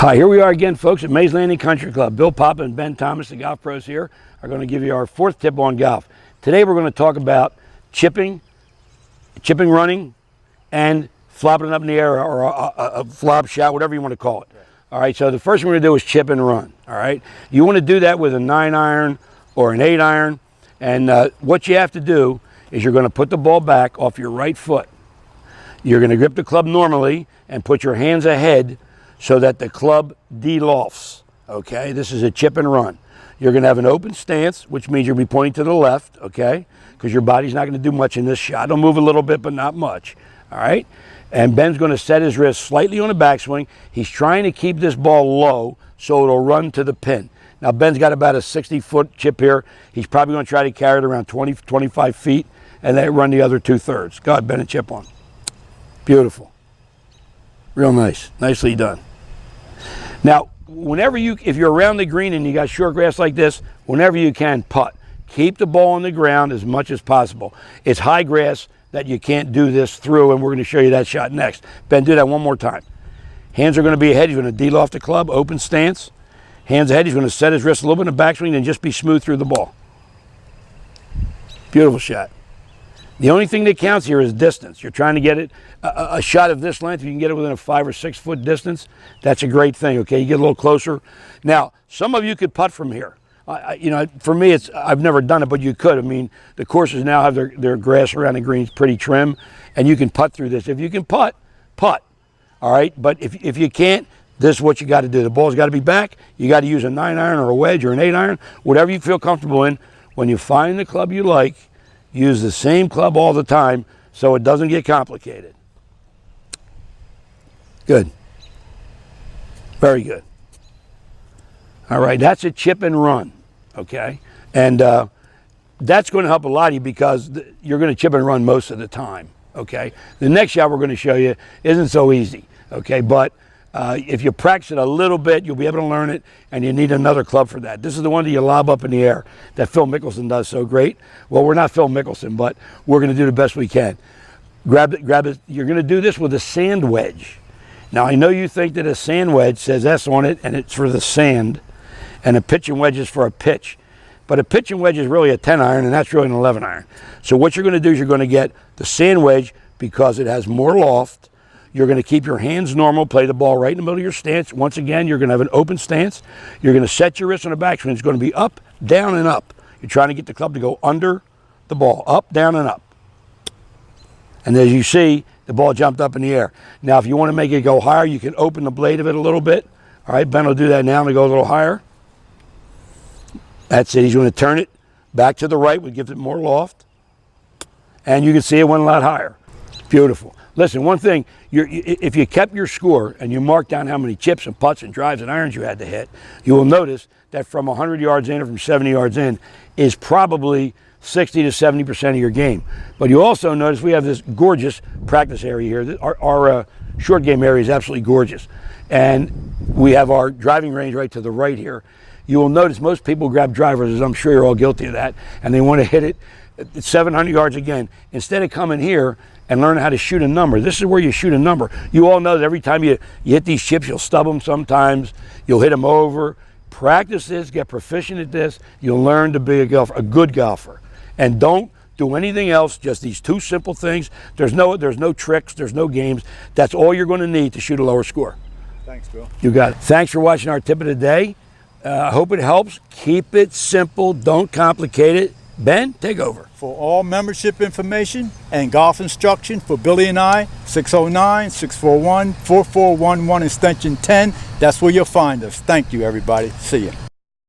Hi, here we are again, folks, at Mays Landing Country Club. Bill Papa and Ben Thomas, the golf pros here, are going to give you our fourth tip on golf. Today we're going to talk about chipping running, and flopping it up in the air, or a flop shot, whatever you want to call it. All right, so the first thing we're going to do is chip and run. All right, you want to do that with a 9-iron or an 8-iron, and what you have to do is you're going to put the ball back off your right foot. You're going to grip the club normally and put your hands ahead so that the club de-lofts. Okay, this is a chip and run. You're going to have an open stance, which means you'll be pointing to the left, okay, because your body's not going to do much in this shot. It'll move a little bit, but not much. All right, and Ben's going to set his wrist slightly on the backswing. He's trying to keep this ball low so it'll run to the pin. Now, Ben's got about a 60-foot chip here. He's probably going to try to carry it around 20, 25 feet and let it run the other 2/3. Go ahead, Ben, and chip on. Beautiful. Real nice. Nicely done. Now, if you're around the green and you got short grass like this, whenever you can, putt. Keep the ball on the ground as much as possible. It's high grass that you can't do this through, and we're going to show you that shot next. Ben, do that one more time. Hands are going to be ahead. He's going to de-loft the club, open stance. Hands ahead. He's going to set his wrist a little bit in the backswing and just be smooth through the ball. Beautiful shot. The only thing that counts here is distance. You're trying to get it a shot of this length. If you can get it within a 5 or 6 foot distance, that's a great thing. Okay, you get a little closer. Now, some of you could putt from here. You know, for me, I've never done it, but you could. I mean, the courses now have their grass around the greens pretty trim, and you can putt through this. If you can putt, putt. All right, but if you can't, this is what you got to do. The ball's got to be back. You got to use a 9-iron or a wedge or an 8-iron, whatever you feel comfortable in. When you find the club you like, use the same club all the time so it doesn't get complicated. Good. Very good. All right, that's a chip and run, okay? And that's going to help a lot of you because you're going to chip and run most of the time, okay? The next shot we're going to show you isn't so easy, okay? But if you practice it a little bit, you'll be able to learn it, and you need another club for that. This is the one that you lob up in the air that Phil Mickelson does so great. Well, we're not Phil Mickelson, but we're going to do the best we can. Grab it. You're going to do this with a sand wedge. Now, I know you think that a sand wedge says S on it, and it's for the sand, and a pitching wedge is for a pitch. But a pitching wedge is really a 10-iron, and that's really an 11-iron. So what you're going to do is you're going to get the sand wedge because it has more loft. You're going to keep your hands normal, play the ball right in the middle of your stance. Once again, you're going to have an open stance. You're going to set your wrist on the backswing. It's going to be up, down, and up. You're trying to get the club to go under the ball, up, down, and up. And as you see, the ball jumped up in the air. Now, if you want to make it go higher, you can open the blade of it a little bit. All right, Ben will do that now to go a little higher. That's it. He's going to turn it back to the right, which gives it more loft. And you can see it went a lot higher. Beautiful. Listen, one thing, if you kept your score and you marked down how many chips and putts and drives and irons you had to hit, you will notice that from 100 yards in or from 70 yards in is probably 60 to 70% of your game. But you also notice we have this gorgeous practice area here. Our short game area is absolutely gorgeous. And we have our driving range right to the right here. You will notice most people grab drivers, as I'm sure you're all guilty of that, and they want to hit it at 700 yards again. Instead of coming here and learn how to shoot a number. This is where you shoot a number. You all know that every time you hit these chips, you'll stub them sometimes. You'll hit them over. Practice this, get proficient at this. You'll learn to be a good golfer. And don't do anything else, just these two simple things. There's no tricks, there's no games. That's all you're going to need to shoot a lower score. Thanks, Bill. You got it. Thanks for watching our tip of the day. I hope it helps. Keep it simple. Don't complicate it. Ben, take over. For all membership information and golf instruction for Billy and I, 609-641-4411 extension 10. That's where you'll find us. Thank you, everybody. See you.